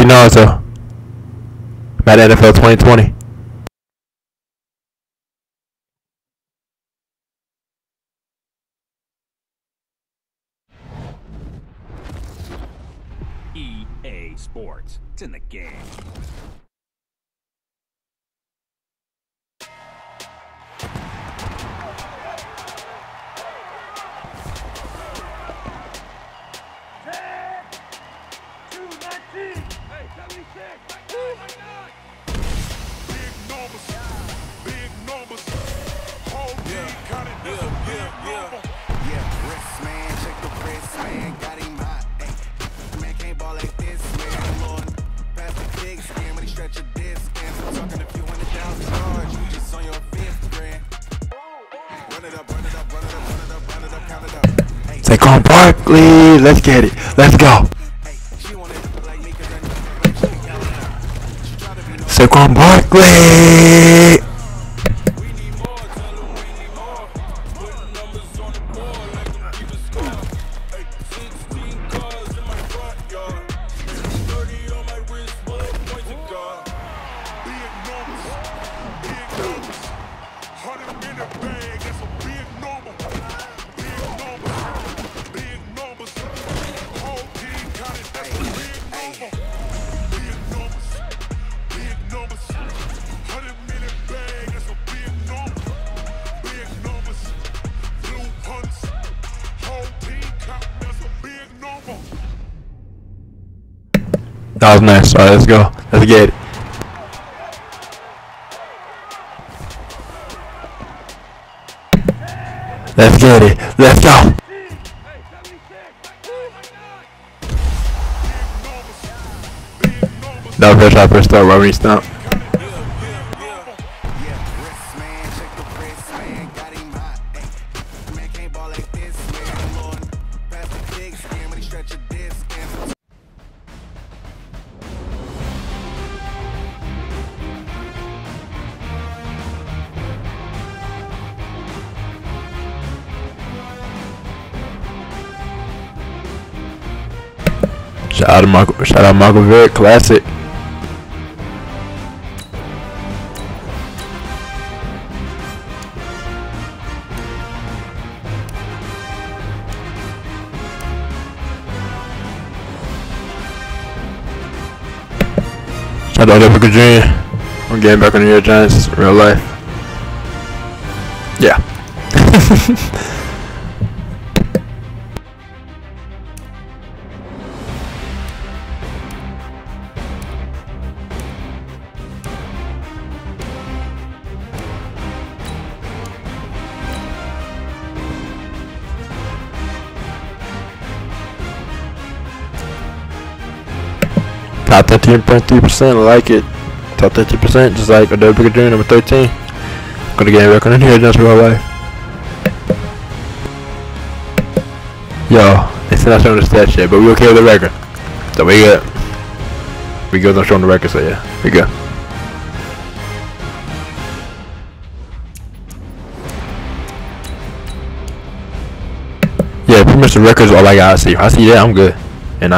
you know it though. Madden NFL 2020. EA Sports. It's in the game. Saquon Barkley, let's get it. Let's go. Saquon Barkley. That was nice. Alright, let's go. Let's get it. Let's get it. Let's go. That was first shot, first start, Robert Stump. Shout out Michael Vick, classic. Shout out Epic Dream. I'm getting back on the New York Giants in real life. Yeah. Top 13.3%, I like it. Top 13%, just like Adobe Picture number 13. Gonna get back on the here just real life. Yo, they still not showing the stats yet, but we okay with the record. So we good. We good on showing the record, so yeah, we good. Yeah, pretty much the record's all I gotta see. If I see that, I'm good. And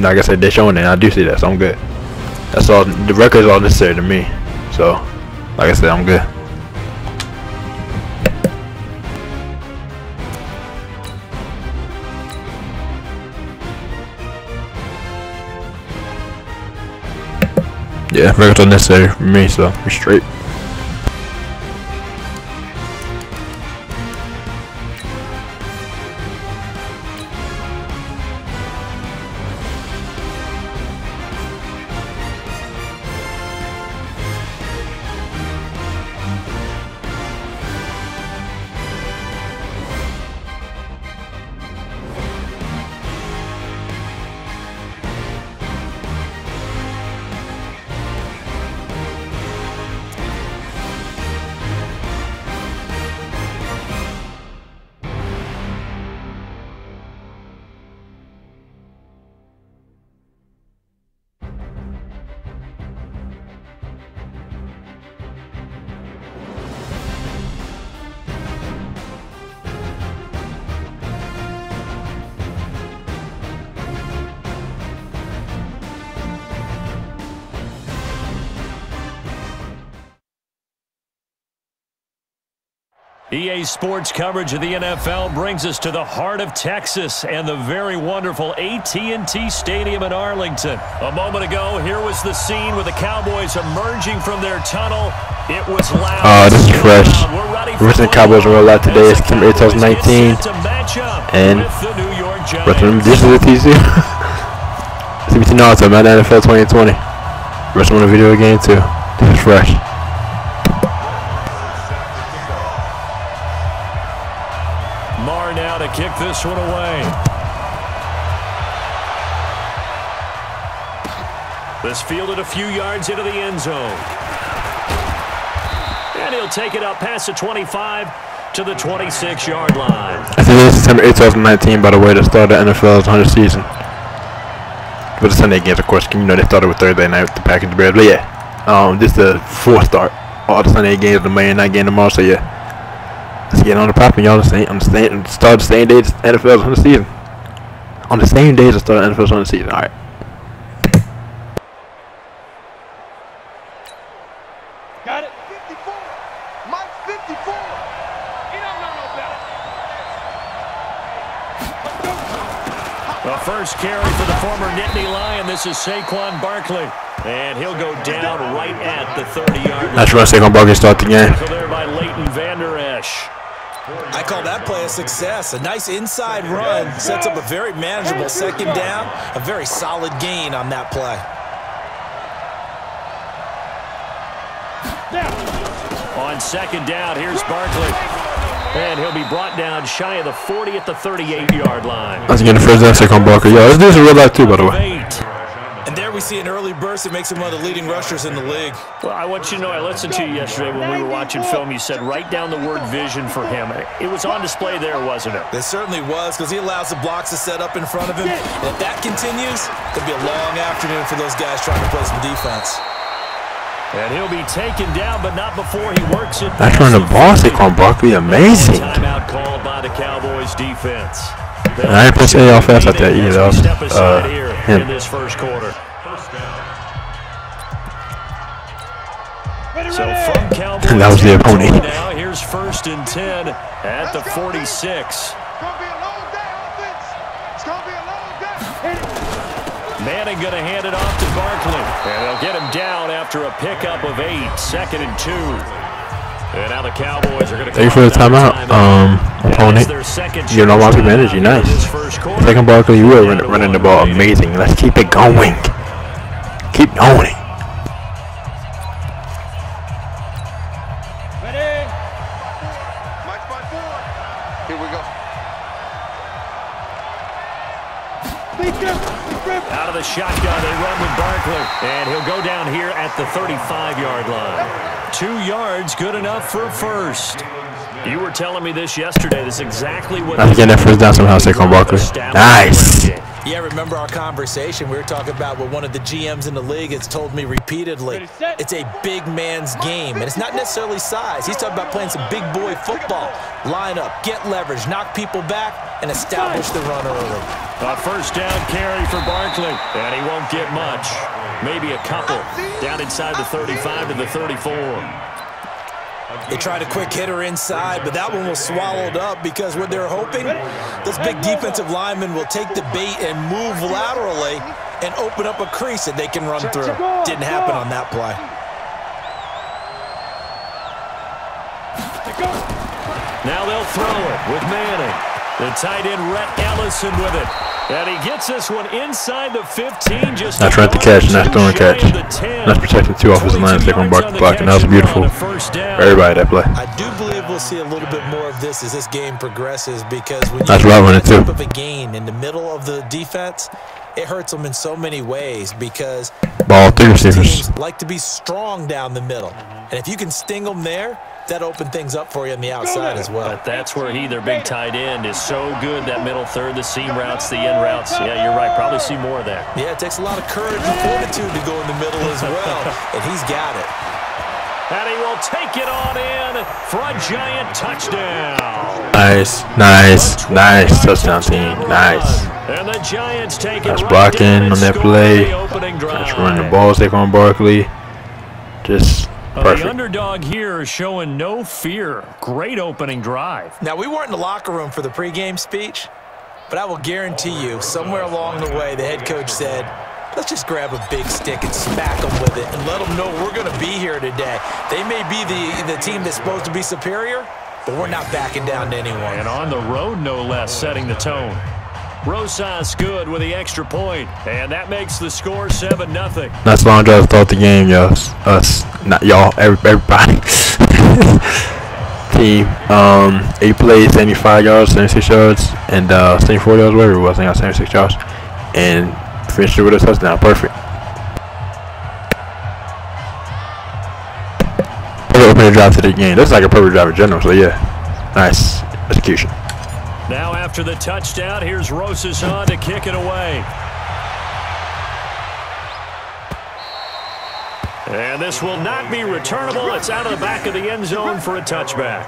like I said, they're showing it, and I do see that, so I'm good. That's all. The record is all necessary to me. So, like I said, I'm good. Yeah, records are necessary for me, so we're straight. EA Sports coverage of the NFL brings us to the heart of Texas and the very wonderful AT&T Stadium in Arlington. A moment ago, here was the scene with the Cowboys emerging from their tunnel. It was loud. Oh, this is fresh. The recent Cowboys roll out today is September 2019. And this is the TC. CBT Naruto, Madden NFL 2020. Rest of the video game too. This is fresh. Marr now to kick this one away. This fielded a few yards into the end zone. And he'll take it up past the 25 to the 26-yard line. I think it's September 8, 2019, by the way, the start of the NFL's 100th season. But the Sunday games, of course, you know, they started with Thursday night with the Packers Bears. But yeah, this is the fourth start. All the Sunday games, the Monday night game tomorrow. So yeah. Let's get on the popping, y'all. Start the same day as NFL's 100th season. On the same day as the start of NFL's 100th season. All right. Got it. 54. Mike 54. He don't know no better. The first carry for the former Nittany Lion. This is Saquon Barkley. And he'll go down right at the 30-yard line. That's right, Saquon Barkley start the game. There by Leighton Vander Esch. I call that play a success. A nice inside run sets up a very manageable second down. A very solid gain on that play. On second down, here's Barkley. And he'll be brought down shy of the 40 at the 38-yard line. Let's get the first down, Saquon Barkley. Yo, this dude's in real life too, by the way. And there we see an early burst that makes him one of the leading rushers in the league. Well, I want you to know, I listened to you yesterday when we were watching film. You said write down the word vision for him. It was on display there, wasn't it? It certainly was, because he allows the blocks to set up in front of him. And if that continues, it'll be a long afternoon for those guys trying to play some defense. And he'll be taken down, but not before he works it. That's running the ball, Saquon Barkley. Amazing. Timeout called by the Cowboys defense. I didn't push any offense at that either. In this first quarter. So from Cowboys, and that was the opponent. Now here's 1st and 10 at the 46. It's gonna be a long day, offense. It's gonna be a long day. Manning going to hand it off to Barkley, and they'll get him down after a pickup of 8. 2nd and 2. And now the Cowboys are going to. Thank you for the timeout, opponent. You're no longer energy, nice. Second Barkley, you were running the ball amazing. Let's keep it going. Keep going. Ready? Mike by 4. Here we go. Out of the shotgun, they run with Barkley, and he'll go down here at the 35-yard line. 2 yards, good enough for a first. You were telling me this yesterday. This is exactly what. I'm getting that first down somehow, Saquon Barkley. Nice. Yeah, remember our conversation. We were talking about what one of the GMs in the league has told me repeatedly. It's a big man's game, and it's not necessarily size. He's talking about playing some big boy football. Line up, get leverage, knock people back, and establish the run early. A first down carry for Barkley, and he won't get much. Maybe a couple. Down inside the 35 to the 34. They tried a quick hitter inside, but that one was swallowed up because what they're hoping, this big defensive lineman will take the bait and move laterally and open up a crease that they can run through. Didn't happen on that play. Now they'll throw it with Manning. The tight end, Rhett Ellison, with it. And he gets this one inside the 15. Just that's right, the catch, and that's throwing catch. That's protecting 2 offensive lines. They're going to block, and that was beautiful. Everybody that play. I do believe we'll see a little bit more of this as this game progresses, because when that's you right have too. Type of a gain in the middle of the defense, it hurts them in so many ways, because ball 3 receivers teams like to be strong down the middle, and if you can sting them there, that opened things up for you on the outside as well. But that's where their big tight end, is so good. That middle third, the seam routes, the in routes. Yeah, you're right. Probably see more of that. Yeah, it takes a lot of courage and fortitude to go in the middle as well, and he's got it. And he will take it on in for a giant touchdown. Nice, nice, nice touchdown team. Nice. And the Giants take it. That's blocking on that play. That's running the ball, Saquon Barkley. Just The underdog here is showing no fear. Great opening drive. Now, we weren't in the locker room for the pregame speech, but I will guarantee you, somewhere along the way, the head coach said, let's just grab a big stick and smack them with it and let them know we're going to be here today. They may be the team that's supposed to be superior, but we're not backing down to anyone. And on the road, no less, setting the tone. Rosas good with the extra point, and that makes the score 7-0. Nice long drive to start the game, y'all. Us, not y'all, everybody. Team, 8 plays, 75 yards, 76 yards, and 74 yards, whatever it was. I think I got 76 yards, and finished it with a touchdown. Perfect. Opening drive to the game. This is like a perfect drive in general, so yeah, nice execution. Now after the touchdown, here's Rosas on to kick it away. And this will not be returnable. It's out of the back of the end zone for a touchback.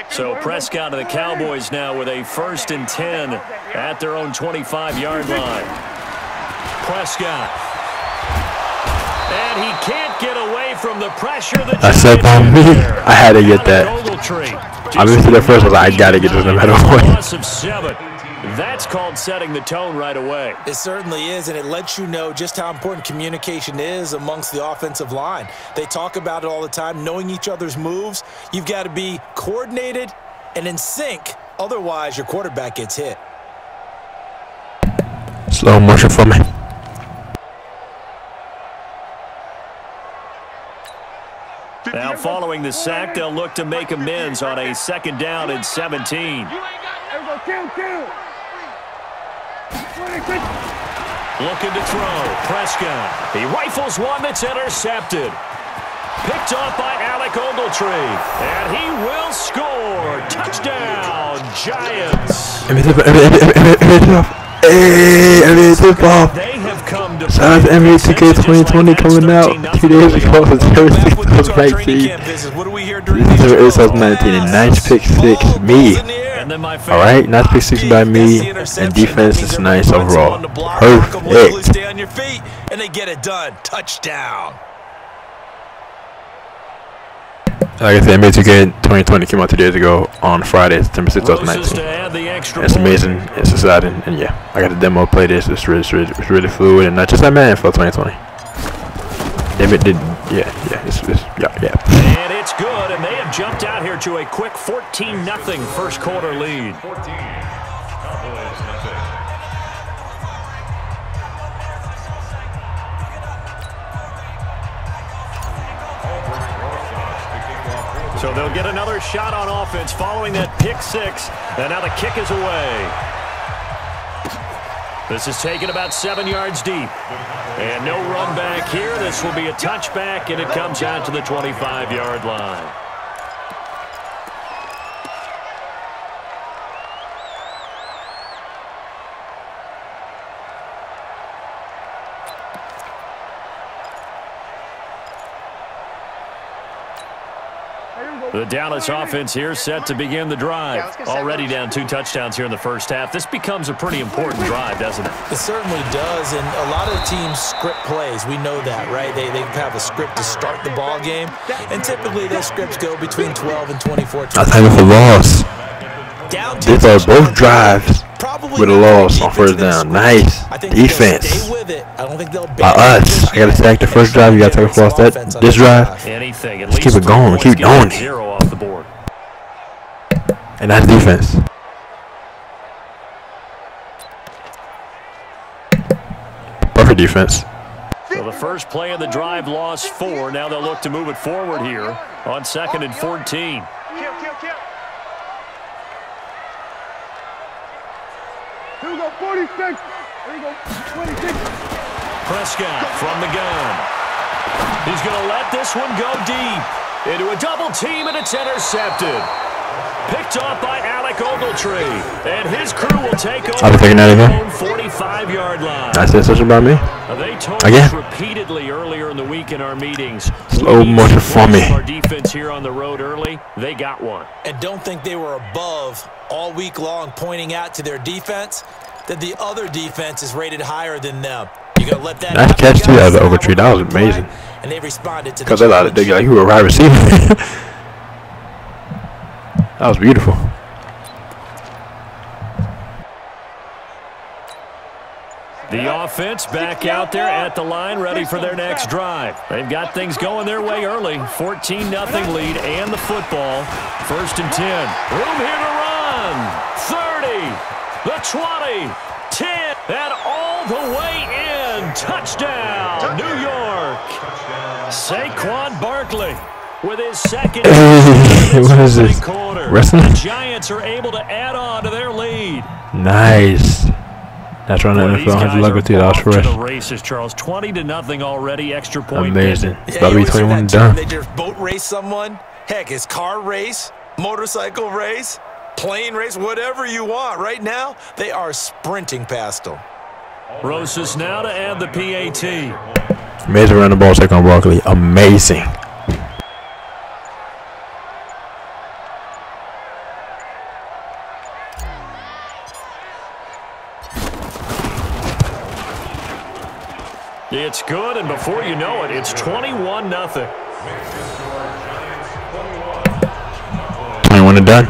So Prescott of the Cowboys now with a 1st and 10 at their own 25-yard line. Prescott. And he can't get away from the pressure. I said by me. I had to get that. I missed it at first. I was like, I got to get this no matter what. That's called setting the tone right away. It certainly is, and it lets you know just how important communication is amongst the offensive line. They talk about it all the time, knowing each other's moves. You've got to be coordinated and in sync. Otherwise, your quarterback gets hit. Slow motion for me. Now, following the sack, they'll look to make amends on a 2nd down and 17. Looking to throw. Prescott. He rifles one that's intercepted. Picked off by Alec Ogletree. And he will score. Touchdown, Giants. They have come to shout out to NBA 2K 2020 coming out 2 days ago. It's 2019. It's 2019 and nice pick 6. Me. Alright, nice pick 6 by me, and defense is nice overall. Perfect. Stay on your feet, and they get it done. Touchdown. Like I said, NBA 2K 2020 came out 2 days ago on Friday, September 6, 2019. It's amazing, it's exciting, and yeah, I got the demo, play this, it's really fluid, and not just like Madden for 2020. Yeah. And it's good, and they have jumped out here to a quick 14-0 first quarter lead. So they'll get another shot on offense following that pick 6, and now the kick is away. This is taken about 7 yards deep. And no run back here. This will be a touchback, and it comes out to the 25-yard line. The Dallas offense here set to begin the drive. Already down 2 touchdowns here in the first half. This becomes a pretty important drive, doesn't it? It certainly does, and a lot of teams script plays. We know that, right? They have a script to start the ball game, and typically those scripts go between 12 and 24. I think it's a loss. These are both drives with a loss on 1st down. Nice defense by us. I got to sack the first drive. You got to take a loss this drive. Let's keep it going. Keep doing it. And that's defense. Perfect defense. So the first play of the drive lost 4. Now they'll look to move it forward here on 2nd and 14. Here we go, 46. Here we go, 26. Prescott from the gun. He's going to let this one go deep. Into a double team, and it's intercepted. Picked off by Alec Ogletree. And his crew will take over I'll be taking that again. the 45-yard line. I said something about me. They told Again. us repeatedly earlier in the week in our meetings. Slow motion for me. Our defense here on the road early, they got one. And don't think they were above all week long, pointing out to their defense that the other defense is rated higher than them. You're going to let that Nice catch, too, out of the Ogletree. That was amazing. And they responded to Because they like you were a wide receiver. That was beautiful. The offense back out there at the line, ready for their next drive. They've got things going their way early. 14-0 lead and the football. 1st and 10. Room here to run. 30, the 20, 10, and all the way in. Touchdown, New York. Saquon Barkley with his second. What is this? Wrestling? The Giants are able to add on to their lead. Nice. That's right, NFL. 100 luck with you. That was fresh. The races, Charles. 20-0 already. Extra point. Amazing. It's about to be you always hear 21 that done. term, they just boat race someone. Heck, it's car race, motorcycle race, plane race, whatever you want. Right now, they are sprinting past them. Rosas now to add the PAT. Amazing run the ball, Saquon Barkley. Amazing. It's good, and before you know it, it's 21-0. 21 and done.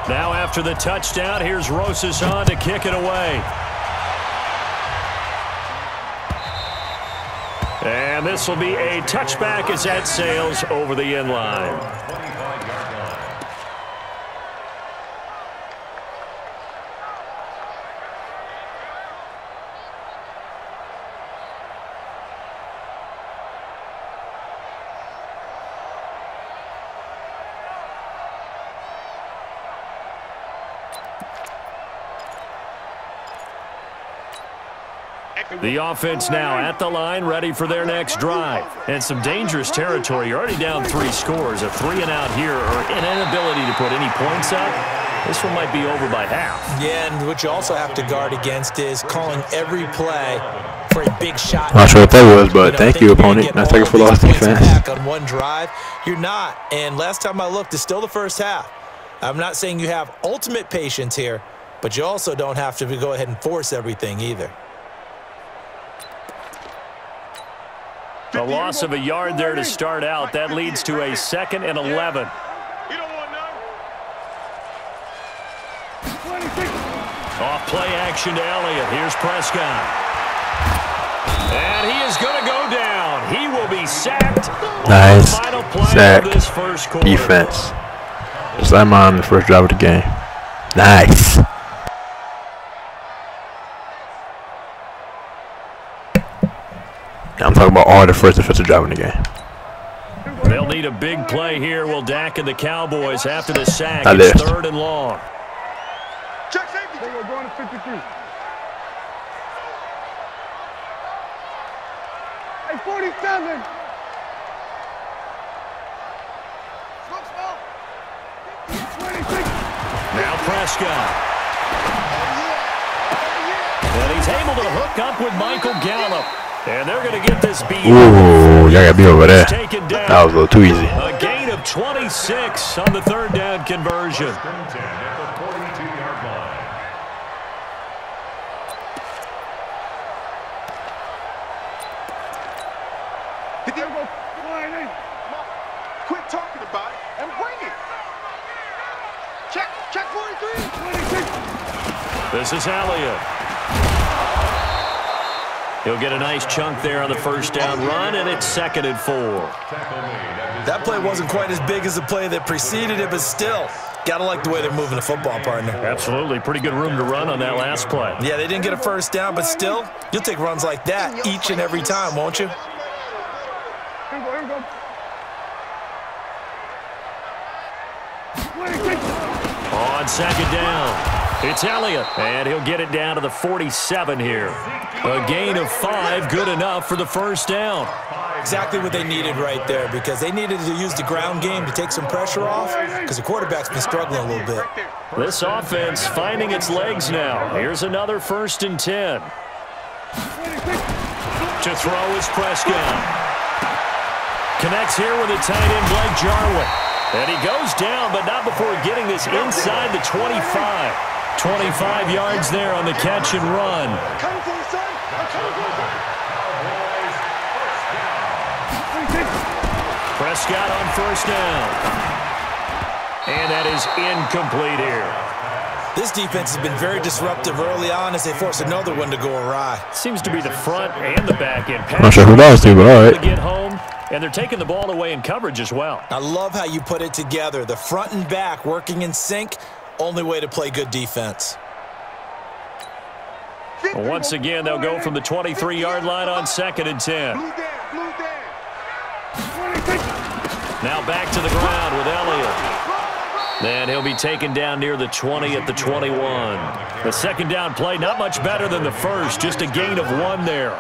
Now after the touchdown, here's Rosas on to kick it away. And this will be a touchback as that sails over the end line. The offense now at the line, ready for their next drive. And some dangerous territory. You're already down 3 scores. A 3-and-out here or an inability to put any points up. This one might be over by half. Yeah, and what you also have to guard against is calling every play for a big shot. I'm not sure what that was, but thank you, opponent. Nice tackle for loss defense. On one drive, you're not. And last time I looked, it's still the first half. I'm not saying you have ultimate patience here, but you also don't have to go ahead and force everything either. A loss of a yard there to start out. That leads to a 2nd and 11. Off play action to Elliott. Here's Prescott. And he is going to go down. He will be sacked. Nice Final play sack of this first quarter. defense. Just like mine on the first drive of the game. Nice. I'm talking about all the first defensive drive in the game. They'll need a big play here. Will Dak and the Cowboys after the sack. Not It's there. 3rd and long. Check safety. They were going to 53. Hey, 47. Now Prescott. And he's able to hook up with Michael Gallup. And they're going to get this beat. Ooh, y'all got to be over there. Taken down. That was a little too easy. A gain of 26 on the 3rd down conversion. Quit talking about it and bring it. Check 43. 26. This is Elliott. He'll get a nice chunk there on the first down run, and it's 2nd and 4. That play wasn't quite as big as the play that preceded it, but still, got to like the way they're moving the football, partner. Absolutely. Pretty good room to run on that last play. Yeah, they didn't get a first down, but still, you'll take runs like that each and every time, won't you? Here we go. On 2nd down. It's Elliott, and he'll get it down to the 47 here. A gain of 5, good enough for the first down. Exactly what they needed right there, because they needed to use the ground game to take some pressure off, because the quarterback's been struggling a little bit. This offense finding its legs now. Here's another 1st and 10. To throw is Prescott. Connects here with the tight end, Blake Jarwin. And he goes down, but not before getting this inside the 25. 25 yards there on the catch and run. Prescott on 1st down. And that is incomplete here. This defense has been very disruptive early on as they force another one to go awry. Seems to be the front and the back end. I'm not sure who that was to, but all right. Get home, and they're taking the ball away in coverage as well. I love how you put it together. The front and back working in sync. Only way to play good defense. Well, once again, they'll go from the 23-yard line on 2nd and 10. Now back to the ground with Elliott. Then he'll be taken down near the 20 at the 21. The 2nd down play, not much better than the first, just a gain of 1 there.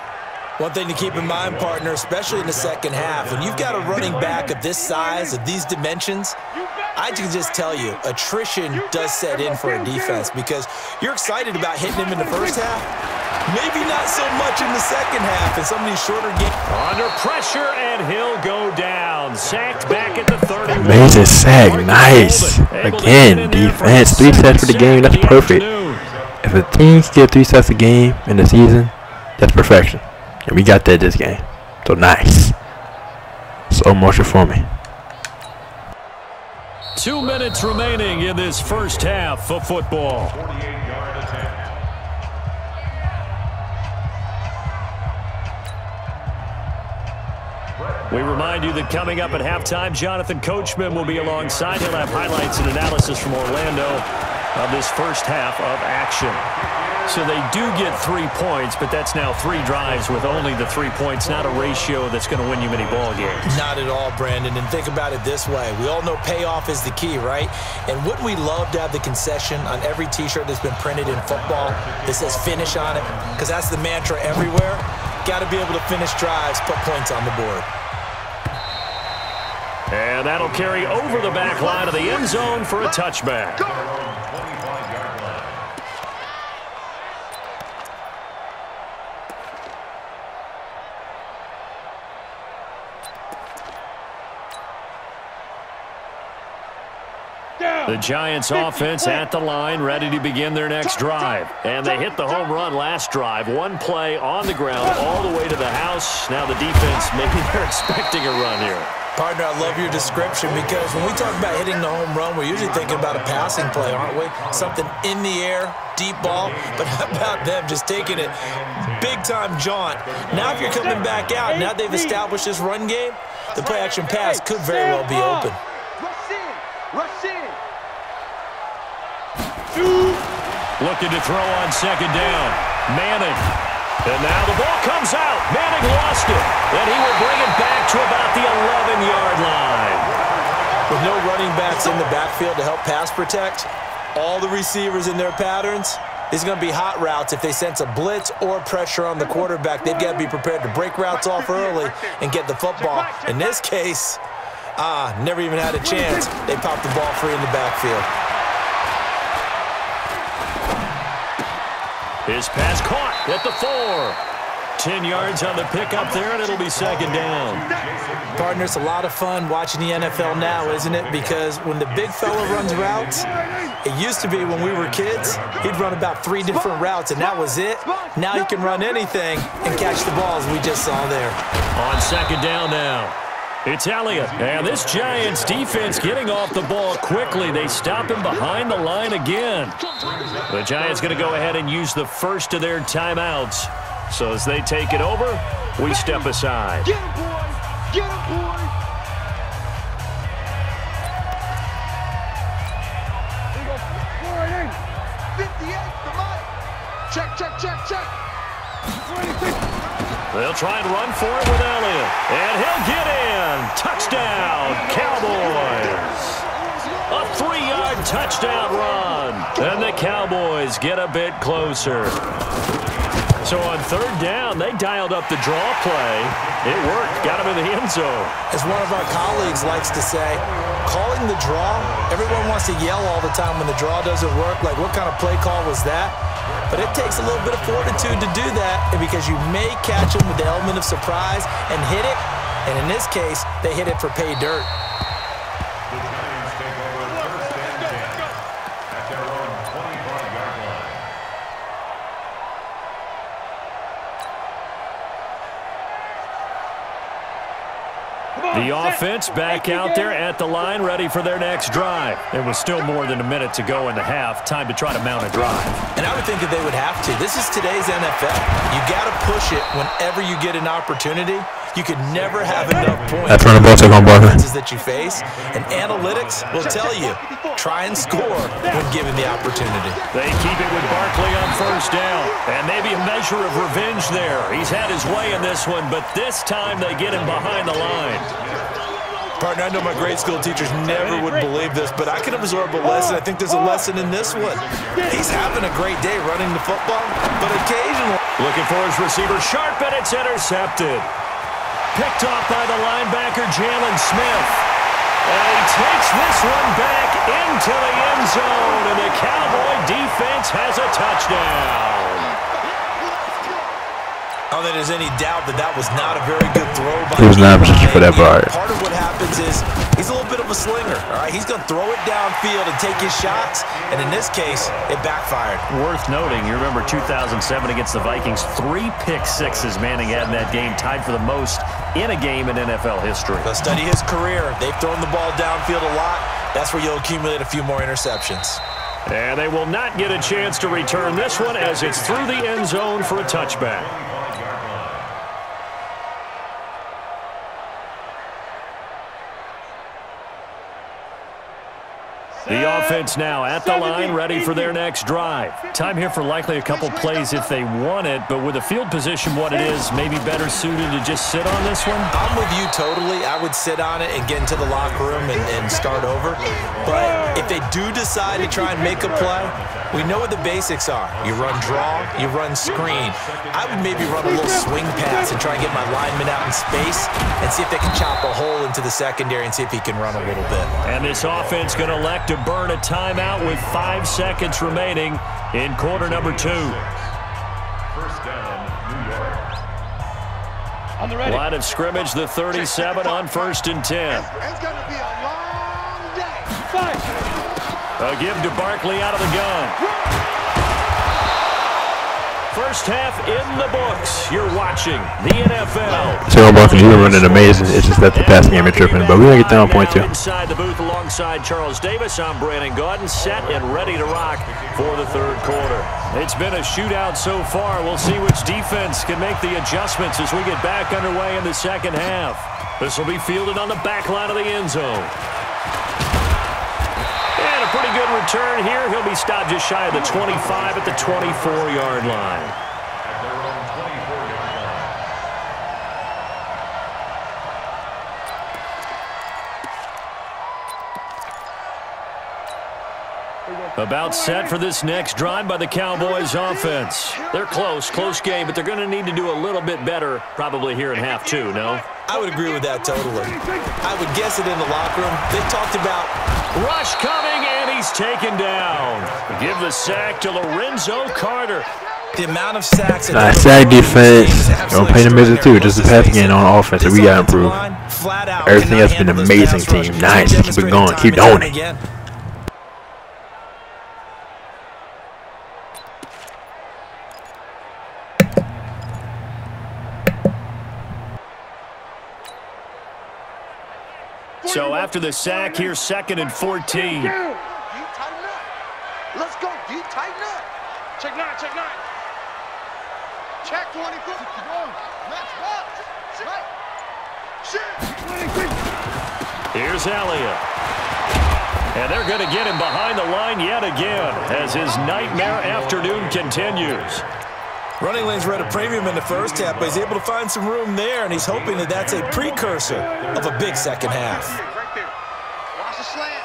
One thing to keep in mind, partner, especially in the second half, when you've got a running back of this size, of these dimensions, I can just tell you, attrition does set in for a defense because you're excited about hitting him in the first half. Maybe not so much in the second half in some of these shorter games. Under pressure, and he'll go down. Sacked back at the 30. Amazing sack. Nice. Again, defense. 3 sacks for the game. That's perfect. If a team can get 3 sacks a game in the season, that's perfection. And we got that this game. So nice. So much for me. 2 minutes remaining in this first half of football. We remind you that coming up at halftime, Jonathan Coachman will be alongside. He'll have highlights and analysis from Orlando of this first half of action. So they do get 3 points, but that's now 3 drives with only the 3 points, not a ratio that's going to win you many ball games. Not at all, Brandon. And think about it this way. We all know payoff is the key, right? And wouldn't we love to have the concession on every T-shirt that's been printed in football that says finish on it? Because that's the mantra everywhere. Got to be able to finish drives, put points on the board. And that'll carry over the back line of the end zone for a touchback. The Giants offense at the line, ready to begin their next drive. And they hit the home run last drive. 1 play on the ground all the way to the house. Now the defense, maybe they're expecting a run here. Partner, I love your description because when we talk about hitting the home run, we're usually thinking about a passing play, aren't we? Something in the air, deep ball. But how about them just taking it big-time jaunt? Now if you're coming back out, now they've established this run game, the play-action pass could very well be open. Rush in. Looking to throw on 2nd down. Manning. And now the ball comes out. Manning lost it. And he will bring it back to about the 11-yard line. With no running backs in the backfield to help pass protect, all the receivers in their patterns, it's going to be hot routes. If they sense a blitz or pressure on the quarterback, they've got to be prepared to break routes off early and get the football. In this case, never even had a chance. They popped the ball free in the backfield. His pass caught at the 4. 10 yards on the pickup there, and it'll be 2nd down. Partner, it's a lot of fun watching the NFL now, isn't it? Because when the big fella runs routes, it used to be when we were kids, he'd run about 3 different routes, and that was it. Now he can run anything and catch the balls we just saw there. On 2nd down now. It's Elliott, and this Giants defense getting off the ball quickly. They stop him behind the line again. The Giants going to go ahead and use the first of their timeouts. So as they take it over, we step aside. Get him, boy! Get him, boy! There you go. 58, come on! Check. They'll try and run for it with Elliott. And he'll get in. Touchdown, Cowboys. A 3-yard touchdown run. And the Cowboys get a bit closer. So on third down, they dialed up the draw play. It worked. Got him in the end zone. As one of our colleagues likes to say, calling the draw, everyone wants to yell all the time when the draw doesn't work. Like, what kind of play call was that? But it takes a little bit of fortitude to do that, and because you may catch them with the element of surprise and hit it. And in this case, they hit it for pay dirt. The offense back out there at the line, ready for their next drive. There was still more than a minute to go in the half. Time to try to mount a drive. And I would think that they would have to. This is today's NFL. You got to push it whenever you get an opportunity. You could never have enough points. That's running ball, take on Barkley. That you face, and analytics will tell you, try and score when given the opportunity. They keep it with Barkley on first down, and maybe a measure of revenge there. He's had his way in this one, but this time they get him behind the line. Partner, I know my grade school teachers never would believe this, but I can absorb a lesson. I think there's a lesson in this one. He's having a great day running the football, but occasionally looking for his receiver sharp, and it's intercepted. Picked off by the linebacker, Jalen Smith. And he takes this one back into the end zone, and the Cowboy defense has a touchdown. I don't think there's any doubt that that was not a very good throw by he was not in position for that part. Part of what happens is he's a little bit of a slinger. All right, he's going to throw it downfield and take his shots, and in this case, it backfired. Worth noting, you remember 2007 against the Vikings, 3 pick-sixes Manning had in that game, tied for the most in a game in NFL history. They'll study his career. They've thrown the ball downfield a lot. That's where you'll accumulate a few more interceptions. And they will not get a chance to return this one as it's through the end zone for a touchback. The offense now at the line, ready for their next drive. Time here for likely a couple plays if they want it, but with the field position what it is, maybe better suited to just sit on this one? I'm with you totally. I would sit on it and get into the locker room and start over. But if they do decide to try and make a play, we know what the basics are. You run draw, you run screen. I would maybe run a little swing pass and try and get my lineman out in space and see if they can chop a hole into the secondary and see if he can run a little bit. And this offense going to elect to burn a timeout with 5 seconds remaining in quarter number 2. First down, New York. On the ready. Line of scrimmage, the 37 on 1st and 10. It's going to be a long day. 5. A give to Barkley out of the gun. First half in the books. You're watching the NFL. Terrell Barkley, he's been running amazing. It's just that the passing game is tripping, but we're going to get down on point 2. Inside the booth alongside Charles Davis, I'm Brandon Gaudin, set and ready to rock for the 3rd quarter. It's been a shootout so far. We'll see which defense can make the adjustments as we get back underway in the 2nd half. This will be fielded on the back line of the end zone. And a pretty good return here. He'll be stopped just shy of the 25 at the 24-yard line. About set for this next drive by the Cowboys offense. They're close game, but they're going to need to do a little bit better probably here in half 2, no? I would agree with that totally. I would guess it in the locker room. They talked about rush coming, and he's taken down. Give the sack to Lorenzo Carter. the amount of sacks. Sack defense. Don't pay them visit too. Just the passing game on offense. We got to improve. Everything has been amazing, team. Nice. Keep it going. Keep doing it. So after the sack, here's 2nd and 14. Tighten up. Let's go. You tighten up. Check 9. Check 9. Check 24. Max box. Here's Elliott. And they're going to get him behind the line yet again as his nightmare afternoon continues. Running lanes were at a premium in the first half, but he's able to find some room there, and he's hoping that that's a precursor of a big second half. Right there. Watch the slant.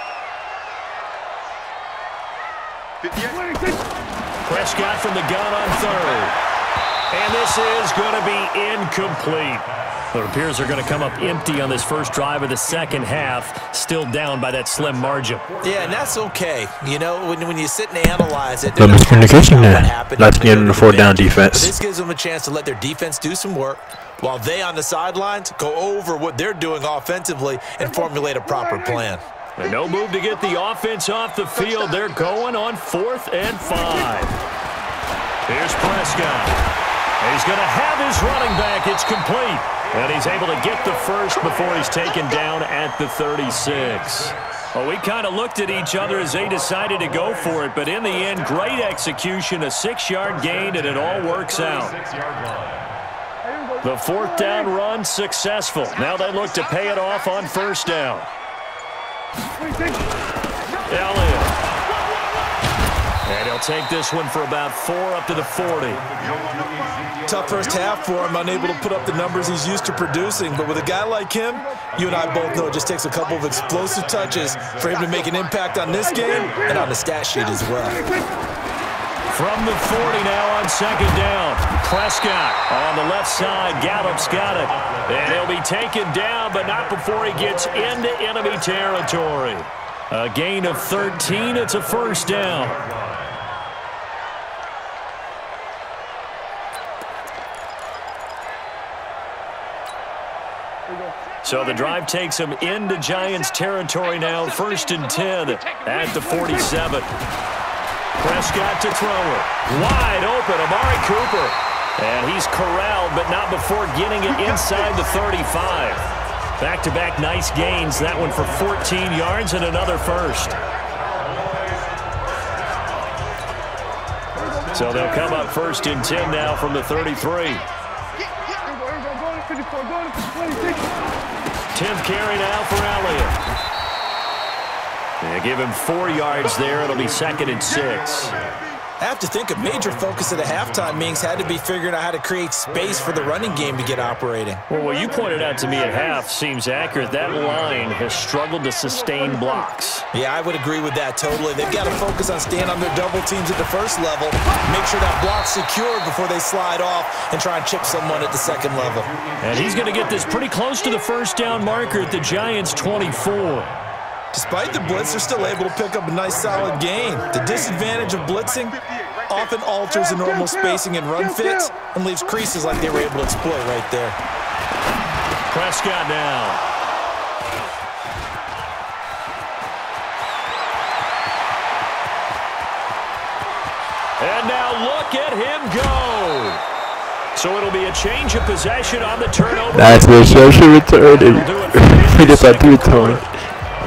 Prescott from the gun on third. And this is going to be incomplete. It appears they're going to come up empty on this first drive of the second half, still down by that slim margin. Yeah, and that's okay. You know, when you sit and analyze it, the miscommunication there. Not to get in the fourth down defense. This gives them a chance to let their defense do some work while they on the sidelines go over what they're doing offensively and formulate a proper plan. And no move to get the offense off the field. They're going on 4th and 5. Here's Prescott. He's going to have his running back. It's complete. And he's able to get the first before he's taken down at the 36. Well, we kind of looked at each other as they decided to go for it. But in the end, great execution, a 6-yard gain, and it all works out. The 4th down run successful. Now they look to pay it off on 1st down. Elliott. And he'll take this one for about 4 up to the 40. Tough first half for him, unable to put up the numbers he's used to producing. But with a guy like him, you and I both know it just takes a couple of explosive touches for him to make an impact on this game and on the stat sheet as well. From the 40 now on 2nd down. Prescott on the left side. Gallup's got it. And he'll be taken down, but not before he gets into enemy territory. A gain of 13. It's a 1st down. So the drive takes him into Giants territory now. 1st and 10 at the 47. Prescott to throw it. Wide open, Amari Cooper. And he's corralled, but not before getting it inside the 35. Back-to-back nice gains. That one for 14 yards and another first. So they'll come up 1st and 10 now from the 33. 10th carry now for Elliott. They give him 4 yards there. It'll be 2nd and 6. I have to think a major focus at the halftime meetings had to be figuring out how to create space for the running game to get operating. Well, what you pointed out to me at half seems accurate. That line has struggled to sustain blocks. Yeah, I would agree with that totally. They've got to focus on staying on their double teams at the first level, make sure that block's secured before they slide off and try and chip someone at the second level. And he's going to get this pretty close to the 1st down marker at the Giants' 24. Despite the blitz, they're still able to pick up a nice solid gain. The disadvantage of blitzing often alters the normal spacing and run fits and leaves creases like they were able to exploit right there. Prescott now. And now look at him go. So it'll be a change of possession on the turnover. That's the social return. He just had to return.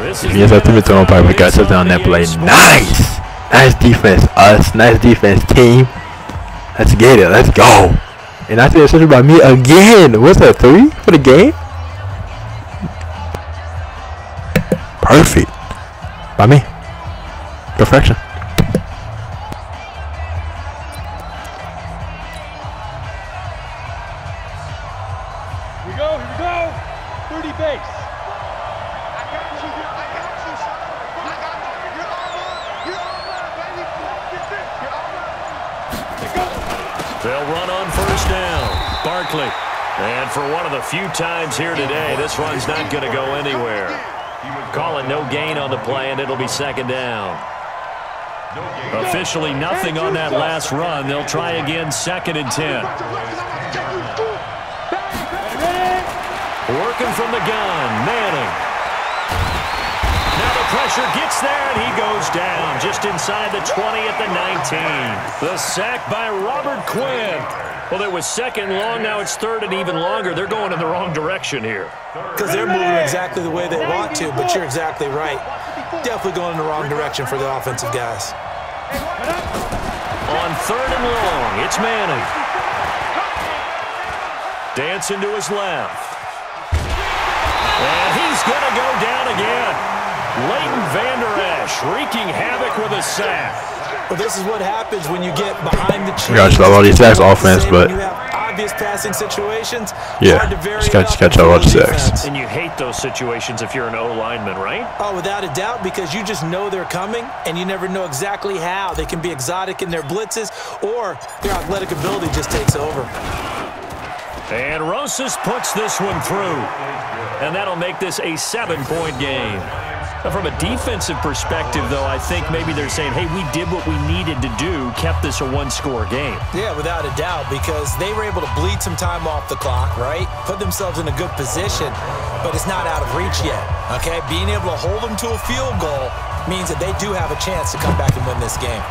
If you have to return, probably got touchdown on that play. Nice! Nice defense, us. Nice defense, team. Let's get it. Let's go. And I think it's by me again. What's that, 3 for the game? Perfect. By me. Perfection. Here we go. 30 base. They'll run on 1st down. Barkley. And for one of the few times here today, this run's not going to go anywhere. Calling no gain on the play, and it'll be 2nd down. Officially nothing on that last run. They'll try again 2nd and 10. Working from the gun, Manning. Now the pressure gets there, and he goes down just inside the 20 at the 19. The sack by Robert Quinn. Well, it was 2nd long, now it's 3rd and even longer. They're going in the wrong direction here. Because they're moving exactly the way they want to, but you're exactly right. Definitely going in the wrong direction for the offensive guys. On 3rd and long, it's Manning. Dancing to his left. And he's going to go down again. Leighton Vander Esch wreaking havoc with a sack. Well, this is what happens when you get behind the chains. We got all these sacks offense, but obvious passing situations, Yeah, hard to vary just got to watch sacks. And you hate those situations if you're an O-lineman, right? Oh, without a doubt, because you just know they're coming, and you never know exactly how. They can be exotic in their blitzes, or their athletic ability just takes over. And Rosas puts this one through. And that'll make this a 7-point game. Now, from a defensive perspective, though, I think maybe they're saying, hey, we did what we needed to do, kept this a one-score game. Yeah, without a doubt, because they were able to bleed some time off the clock, right? Put themselves in a good position, but it's not out of reach yet, okay? Being able to hold them to a field goal means that they do have a chance to come back and win this game.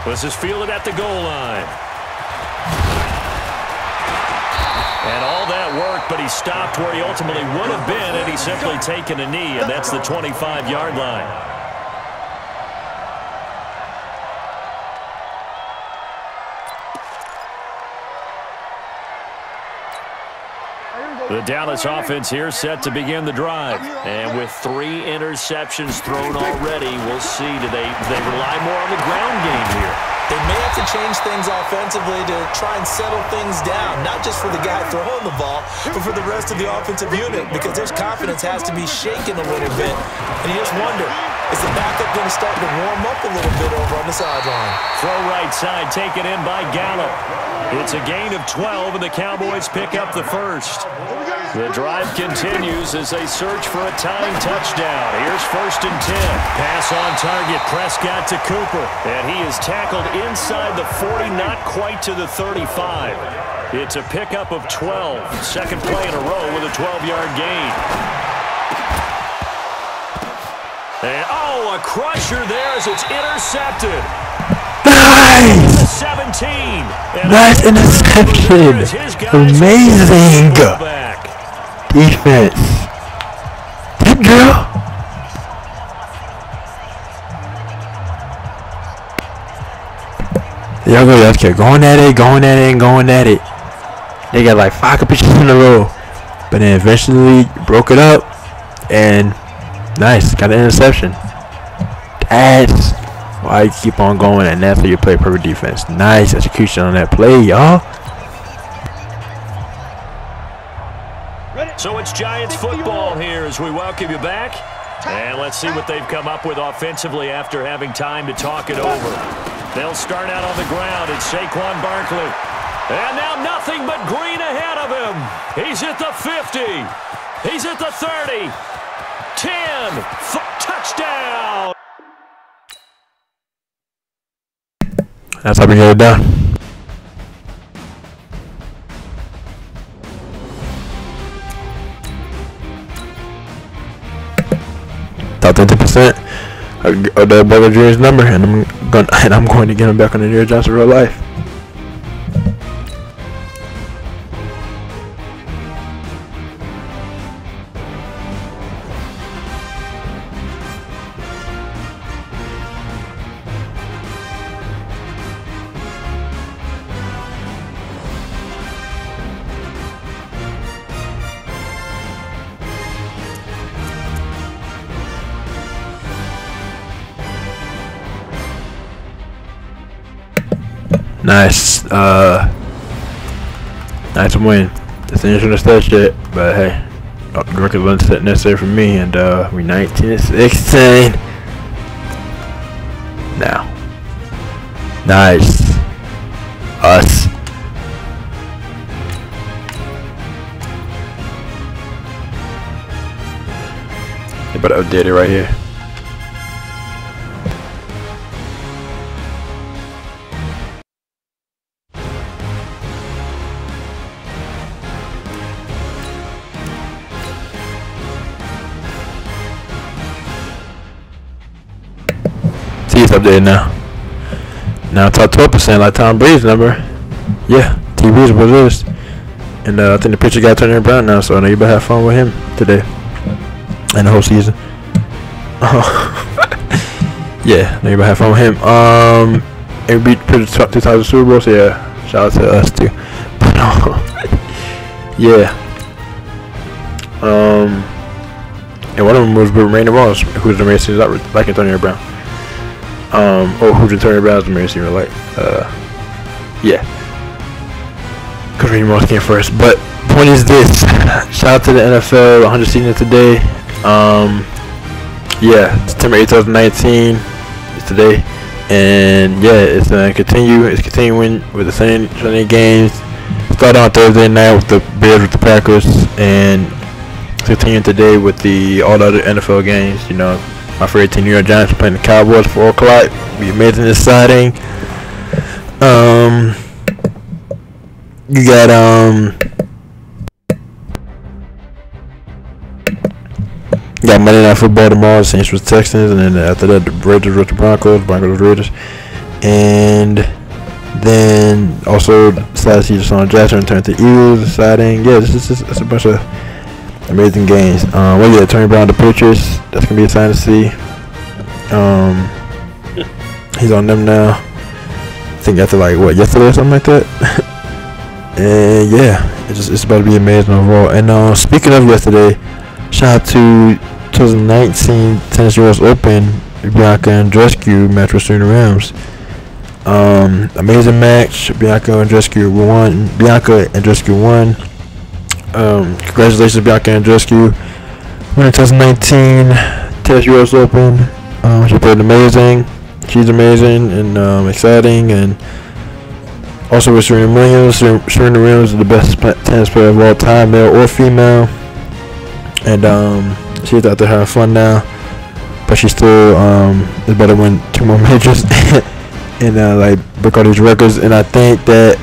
This is fielded at the goal line. And all that work, but he stopped where he ultimately would have been had he simply taken a knee, and that's the 25-yard line. The Dallas offense here set to begin the drive. And with 3 interceptions thrown already, we'll see. Do they rely more on the ground game here? They may have to change things offensively to try and settle things down, not just for the guy throwing the ball, but for the rest of the offensive unit, because their confidence has to be shaken a little bit. And you just wonder, is the backup going to start to warm up a little bit over on the sideline? Throw right side, taken in by Gallup. It's a gain of 12, and the Cowboys pick up the first. The drive continues as they search for a tying touchdown. Here's 1st and 10. Pass on target, Prescott to Cooper. And he is tackled inside the 40, not quite to the 35. It's a pickup of 12. Second play in a row with a 12-yard gain. And, oh, a crusher there as it's intercepted. Nice! 17. Nice interception. Amazing. Defense. Good girl. Y'all go, y'all kept going at it, and going at it. They got like 5 completions in a row. But then eventually broke it up. And nice. Got an interception. That's why you keep on going, and that's how you play perfect defense. Nice execution on that play, y'all. So it's Giants football here as we welcome you back. And let's see what they've come up with offensively after having time to talk it over. They'll start out on the ground. It's Saquon Barkley. And now nothing but green ahead of him. He's at the 50. He's at the 30. 10. Touchdown. That's how we get it done. Top 10% of the Butler Jr.'s number, and I'm going to get him back on the New York Giants in real life. Nice, nice win. This ain't gonna start yet, but hey, the record wasn't necessary for me, and we 19-16 now. Nice, us. They better update it right here. It's updated now. Now top 12% like Tom Brady's number. Yeah, T. Breeze was this. And I think the pitcher got Turner Brown now, so I know you better have fun with him today. And the whole season. Yeah, I know you better have fun with him. And we beat the 2000 Super Bowl, so yeah, shout out to us too. But yeah. And one of them was Randy Moss, who's the Mason, like Antonio Brown. Who's Antonio Brown's the receiver, like Yeah. Because Randy Moss came first. But point is this. Shout out to the NFL 100 season today. Yeah, September 8th, 2019 is today. And yeah, it's continuing with the Sunday games. Started on Thursday night with the Bears with the Packers, and continuing today with all the other NFL games. You know, my favorite team, New York Giants, playing the Cowboys 4 o'clock. Be amazing, exciting. You got Monday Night Football tomorrow, Saints vs Texans, and then after that the Raiders with the Broncos Raiders, and then also Saturday Deshaun Jackson return to Eagles, exciting. Yeah, it's a bunch of amazing games. Tony Brown the Patriots, that's gonna be exciting to see. He's on them now. I think after yesterday or something like that. And yeah, it's about to be amazing overall. And speaking of yesterday, shout out to 2019 Tennis US Open, Bianca Andreescu match with Serena Williams. Amazing match. Bianca Andreescu won. Congratulations, Bianca Andreescu, winning 2019 Tennis US Open. She played amazing. She's amazing and exciting. And also with Serena Williams. Serena Williams is the best tennis player of all time, male or female. And she's out there having fun now, but she still is about to win 2 more majors and break all these records. And I think that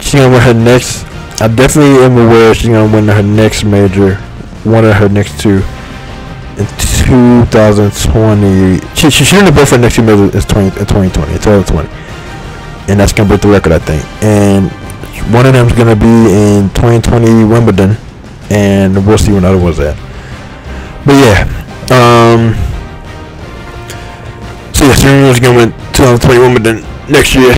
she's gonna win her next. I definitely am aware she's gonna win her next major, one of her next 2 in 2020. She shouldn't have both her next 2 majors in 2020, and that's gonna break the record, I think. And one of them is gonna be in 2020 Wimbledon. And we'll see when the other one's at. But yeah, so yeah, Serena's gonna win 2020 Wimbledon next year.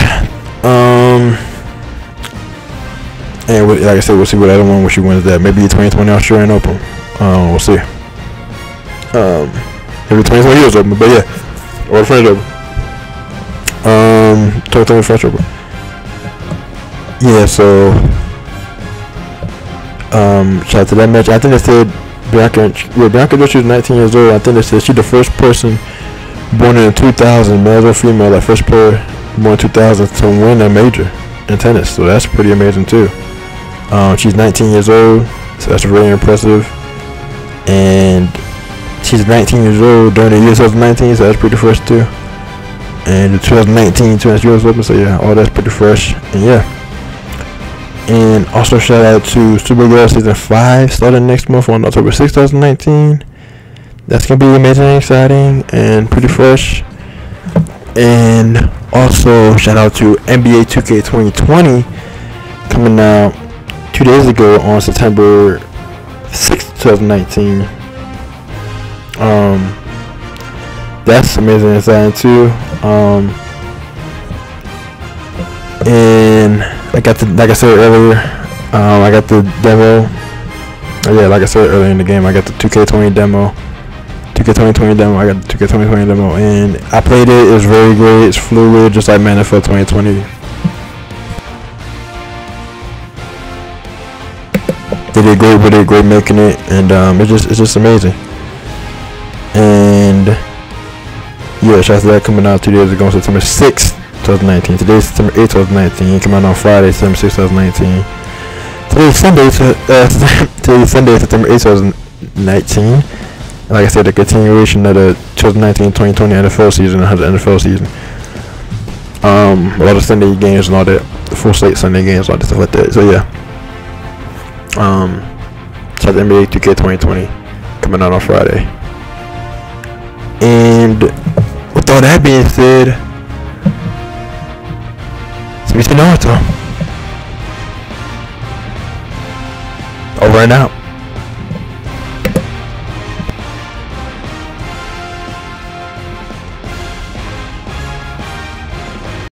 And like I said, we'll see what other one when she wins that. Maybe 2020 Australian Open. We'll see. Maybe 2020 US Open, but yeah, or the French Open. 2020 French Open. Yeah, so. Shout out to that match. I think they said Bianca just was 19 years old. I think they said she's the first person born in 2000, male or female, that first player born in 2000 to win a major in tennis. So that's pretty amazing too. She's 19 years old, so that's really impressive. And she's 19 years old during the year 2019, so that's pretty fresh too. And the 2019 Tennis US Open, so yeah, all that's pretty fresh. And yeah. And also shout out to Supergirl Season 5, starting next month on October 6, 2019. That's going to be amazing and exciting and pretty fresh. And also shout out to NBA 2K 2020, coming out 2 days ago on September 6, 2019. That's amazing and exciting too. And like I said earlier, I got the demo. Like I said earlier in the game, I got the 2K20 demo. 2K2020 demo. I got the 2K2020 demo, and I played it. It's very great. It's fluid, just like NFL 2020. They did great with it, great making it, and it's just amazing. And yeah, shout out to that, coming out 2 days ago, September 6th. 2019. Today's September 8th, 2019. It came out on Friday, September 6th, 2019. Today's Sunday, September 8th, 2019. And like I said, the continuation of the 2019-2020 NFL season, the NFL season. A lot of Sunday games and all that, the full slate Sunday games, all that stuff like that. So yeah. Shout out to NBA 2K 2020 coming out on Friday. And with all that being said, Naruto. Over and out.